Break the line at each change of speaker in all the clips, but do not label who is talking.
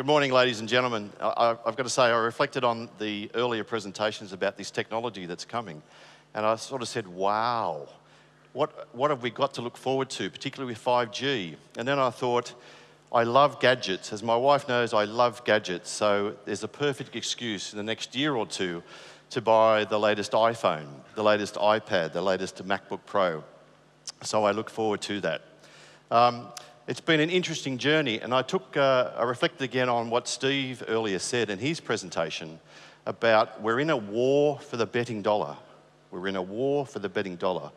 morning, ladies and gentlemen. I've got to say, I reflected on the earlier presentations about this technology that's coming, and I sort of said, wow, what have we got to look forward to, particularly with 5G? And then I thought, I love gadgets. As my wife knows, I love gadgets, so there's a perfect excuse in the next year or two to buy the latest iPhone, the latest iPad, the latest MacBook Pro. So I look forward to that. It's been an interesting journey, and I reflected again on what Steve earlier said in his presentation about we're in a war for the betting dollar. We're in a war for the betting dollar.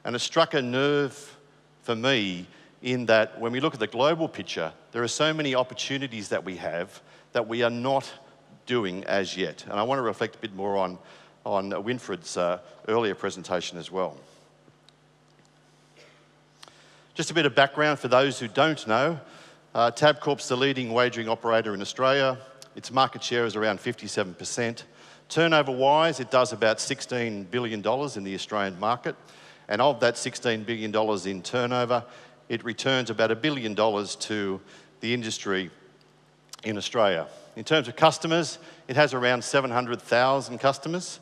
And it struck a nerve for me in that when we look at the global picture, there are so many opportunities that we have that we are not doing as yet. And I want to reflect a bit more on Winfried's earlier presentation as well. Just a bit of background for those who don't know. Tabcorp's the leading wagering operator in Australia. Its market share is around 57%. Turnover-wise, it does about $16 billion in the Australian market. And of that $16 billion in turnover, it returns about $1 billion to the industry in Australia. In terms of customers, it has around 700,000 customers,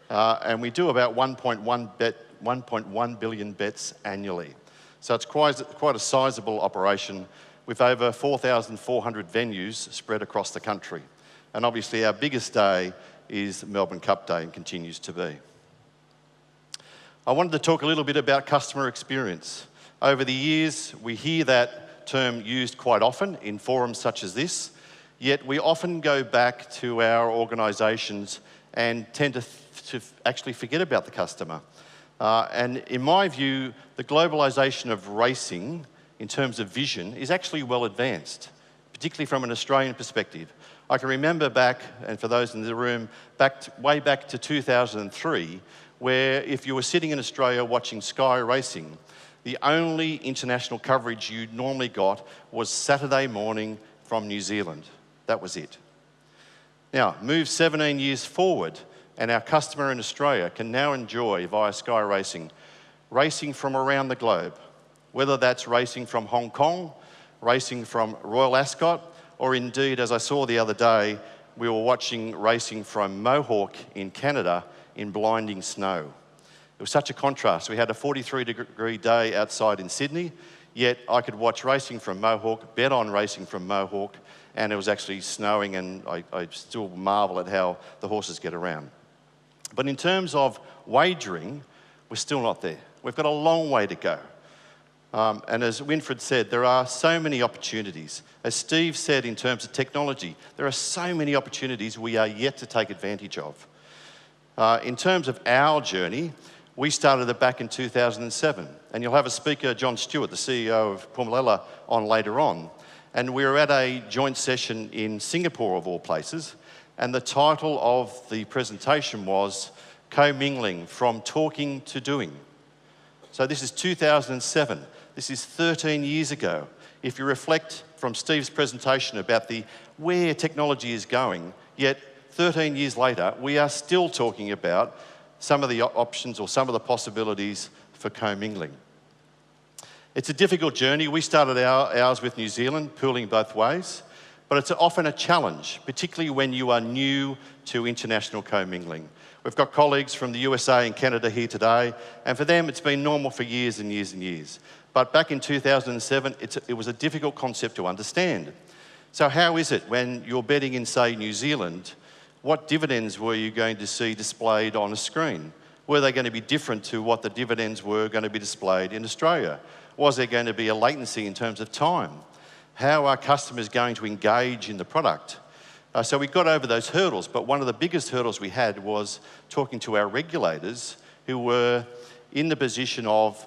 and we do about 1.1 billion bets annually. So it's quite a sizable operation with over 4,400 venues spread across the country. And obviously our biggest day is Melbourne Cup Day and continues to be. I wanted to talk a little bit about customer experience. Over the years, we hear that term used quite often in forums such as this, yet we often go back to our organisations and tend to actually forget about the customer. And in my view, the globalisation of racing in terms of vision is actually well advanced, particularly from an Australian perspective. I can remember back, and for those in the room, way back to 2003, where if you were sitting in Australia watching Sky Racing, the only international coverage you normally got was Saturday morning from New Zealand. That was it. Now, move 17 years forward, and our customer in Australia can now enjoy, via Sky Racing, racing from around the globe, whether that's racing from Hong Kong, racing from Royal Ascot, or indeed, as I saw the other day, we were watching racing from Mohawk in Canada in blinding snow. It was such a contrast. We had a 43-degree day outside in Sydney, yet I could watch racing from Mohawk, bet on racing from Mohawk, and it was actually snowing, and I still marvel at how the horses get around. But in terms of wagering, we're still not there. We've got a long way to go. And as Winfried said, there are so many opportunities. As Steve said, in terms of technology, there are so many opportunities we are yet to take advantage of. In terms of our journey, we started it back in 2007. And you'll have a speaker, John Stewart, the CEO of Pumulella, on later on. And we were at a joint session in Singapore, of all places. And the title of the presentation was Commingling from Talking to Doing. So this is 2007. This is 13 years ago. If you reflect from Steve's presentation about where technology is going, yet 13 years later, we are still talking about some of the options or some of the possibilities for commingling. It's a difficult journey. We started ours with New Zealand, pooling both ways. But it's often a challenge, particularly when you are new to international commingling. We've got colleagues from the USA and Canada here today, and for them it's been normal for years and years and years. But back in 2007, it was a difficult concept to understand. So how is it when you're betting in, say, New Zealand, what dividends were you going to see displayed on a screen? Were they going to be different to what the dividends were going to be displayed in Australia? Was there going to be a latency in terms of time? How are customers going to engage in the product? So we got over those hurdles, but one of the biggest hurdles we had was talking to our regulators who were in the position of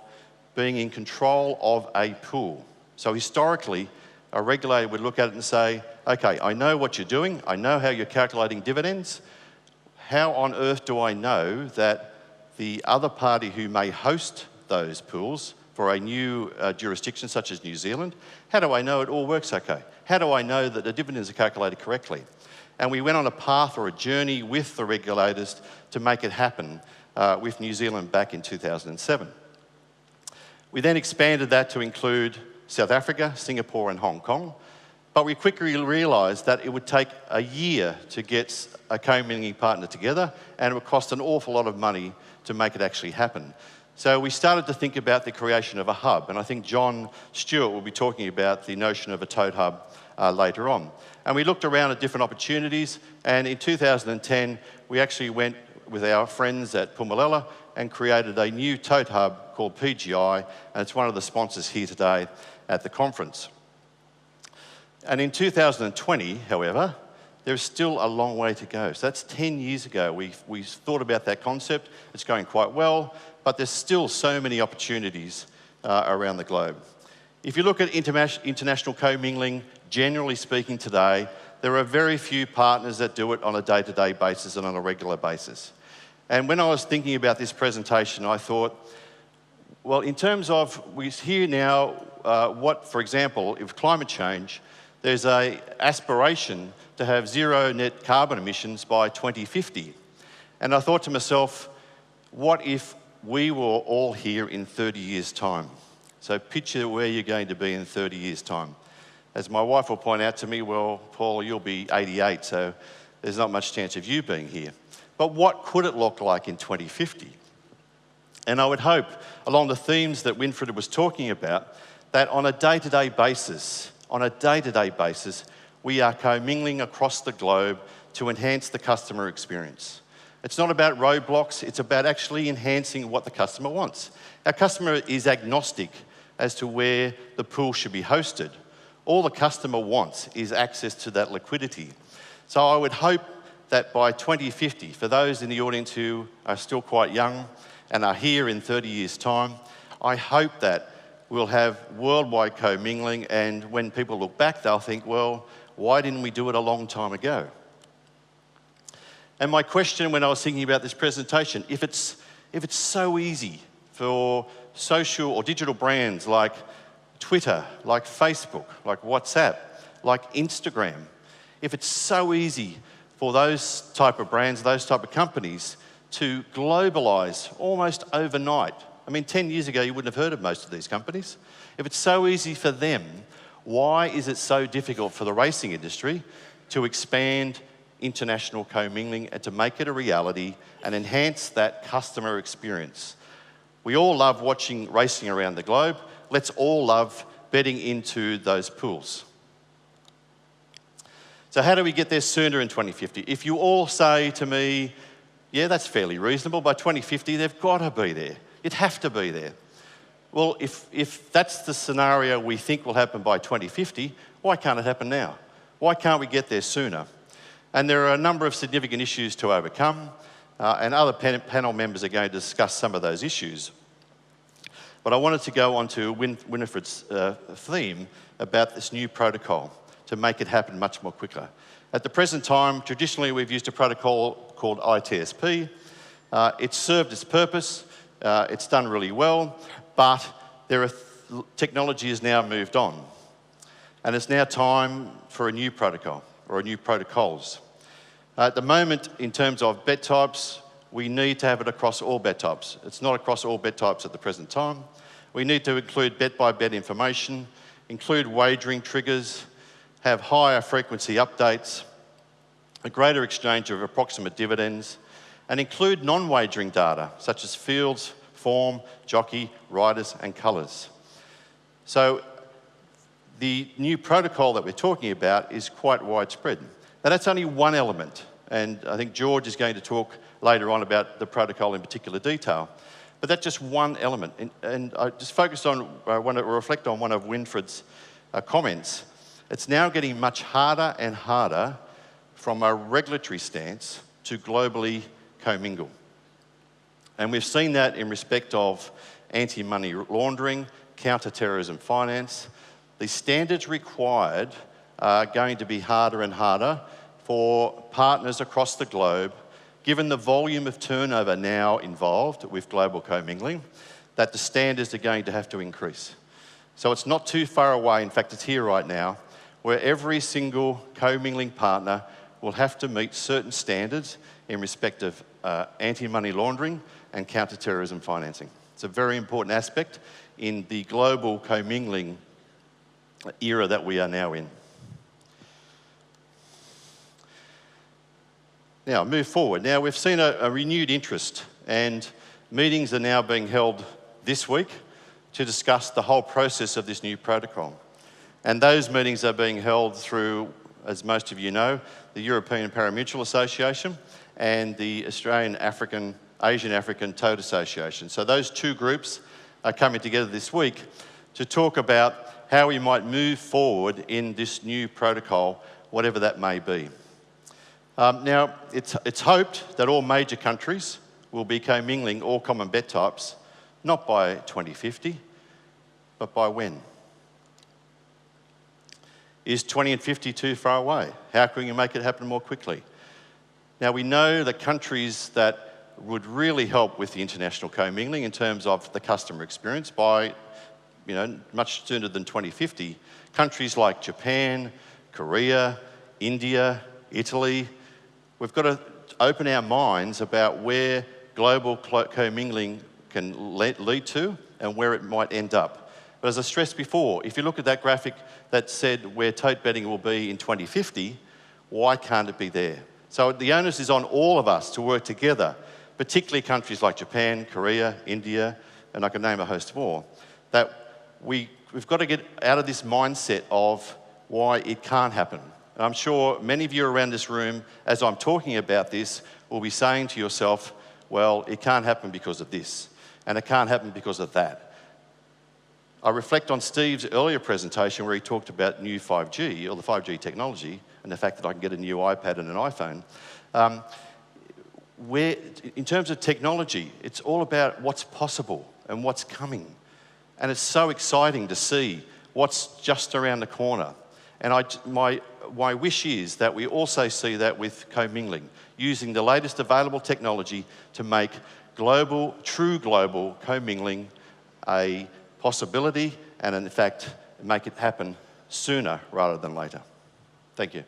being in control of a pool. So historically, a regulator would look at it and say, okay, I know what you're doing, I know how you're calculating dividends. How on earth do I know that the other party who may host those pools for a new jurisdiction such as New Zealand, how do I know it all works okay? How do I know that the dividends are calculated correctly? And we went on a path or a journey with the regulators to make it happen with New Zealand back in 2007. We then expanded that to include South Africa, Singapore and Hong Kong. But we quickly realised that it would take a year to get a commingling partner together, and it would cost an awful lot of money to make it actually happen. So we started to think about the creation of a hub, and I think John Stewart will be talking about the notion of a Tote Hub later on. And we looked around at different opportunities, and in 2010, we actually went with our friends at Pumulella and created a new Tote Hub called PGI, and it's one of the sponsors here today at the conference. And in 2020, however, there's still a long way to go. So that's 10 years ago. We thought about that concept. It's going quite well, but there's still so many opportunities around the globe. If you look at international commingling, generally speaking today, there are very few partners that do it on a day-to-day basis and on a regular basis. And when I was thinking about this presentation, I thought, well, in terms of, we hear now what, for example, if climate change, there's an aspiration to have zero net carbon emissions by 2050. And I thought to myself, what if we were all here in 30 years' time? So picture where you're going to be in 30 years' time. As my wife will point out to me, well, Paul, you'll be 88, so there's not much chance of you being here. But what could it look like in 2050? And I would hope, along the themes that Winfried was talking about, that on a day-to-day basis, we are commingling across the globe to enhance the customer experience. It's not about roadblocks, it's about actually enhancing what the customer wants. Our customer is agnostic as to where the pool should be hosted. All the customer wants is access to that liquidity. So I would hope that by 2050, for those in the audience who are still quite young and are here in 30 years' time, I hope that we'll have worldwide commingling, and when people look back, they'll think, well, why didn't we do it a long time ago? And my question when I was thinking about this presentation, if it's so easy for social or digital brands like Twitter, like Facebook, like WhatsApp, like Instagram, if it's so easy for those type of brands, those type of companies to globalise almost overnight. I mean, 10 years ago, you wouldn't have heard of most of these companies. If it's so easy for them, why is it so difficult for the racing industry to expand international commingling and to make it a reality and enhance that customer experience? We all love watching racing around the globe. Let's all love betting into those pools. So how do we get there sooner in 2050? If you all say to me, yeah, that's fairly reasonable, by 2050 they've got to be there. It'd have to be there. Well, if that's the scenario we think will happen by 2050, why can't it happen now? Why can't we get there sooner? And there are a number of significant issues to overcome, and other panel members are going to discuss some of those issues. But I wanted to go on to Winifred's theme about this new protocol to make it happen much more quicker. At the present time, traditionally we've used a protocol called ITSP. It's served its purpose, it's done really well, but technology has now moved on. And it's now time for a new protocol, or a new protocols. At the moment, in terms of bet types, we need to have it across all bet types. It's not across all bet types at the present time. We need to include bet-by-bet information, include wagering triggers, have higher frequency updates, a greater exchange of approximate dividends, and include non-wagering data, such as fields, form, jockey, riders, and colours. So the new protocol that we're talking about is quite widespread. Now that's only one element, and I think George is going to talk later on about the protocol in particular detail. But that's just one element, and I just focused on, reflect on one of Winfried's comments. It's now getting much harder and harder from a regulatory stance to globally commingle. And we've seen that in respect of anti-money laundering, counter-terrorism finance. The standards required are going to be harder and harder for partners across the globe, given the volume of turnover now involved with global commingling, that the standards are going to have to increase. So it's not too far away, in fact it's here right now, where every single commingling partner will have to meet certain standards in respect of anti-money laundering and counter-terrorism financing. It's a very important aspect in the global commingling era that we are now in. Now, move forward. Now, we've seen a renewed interest, and meetings are now being held this week to discuss the whole process of this new protocol. And those meetings are being held through, as most of you know, the European Parimutuel Association and the Asian African Toad Association. So those two groups are coming together this week to talk about how we might move forward in this new protocol, whatever that may be. Now, it's hoped that all major countries will be commingling all common bet types, not by 2050, but by when? Is 20 and 50 too far away? How can you make it happen more quickly? Now, we know the countries that would really help with the international commingling in terms of the customer experience by, much sooner than 2050. Countries like Japan, Korea, India, Italy. We've got to open our minds about where global commingling can lead to and where it might end up. But as I stressed before, if you look at that graphic that said where tote betting will be in 2050, why can't it be there? So the onus is on all of us to work together, particularly countries like Japan, Korea, India, and I can name a host more, that we've got to get out of this mindset of why it can't happen. And I'm sure many of you around this room, as I'm talking about this, will be saying to yourself, well, it can't happen because of this, and it can't happen because of that. I reflect on Steve's earlier presentation where he talked about new 5G, or the 5G technology, and the fact that I can get a new iPad and an iPhone. Where, in terms of technology, it's all about what's possible and what's coming. And it's so exciting to see what's just around the corner. And my wish is that we also see that with commingling, using the latest available technology to make true global commingling a possibility and, in fact, make it happen sooner rather than later. Thank you.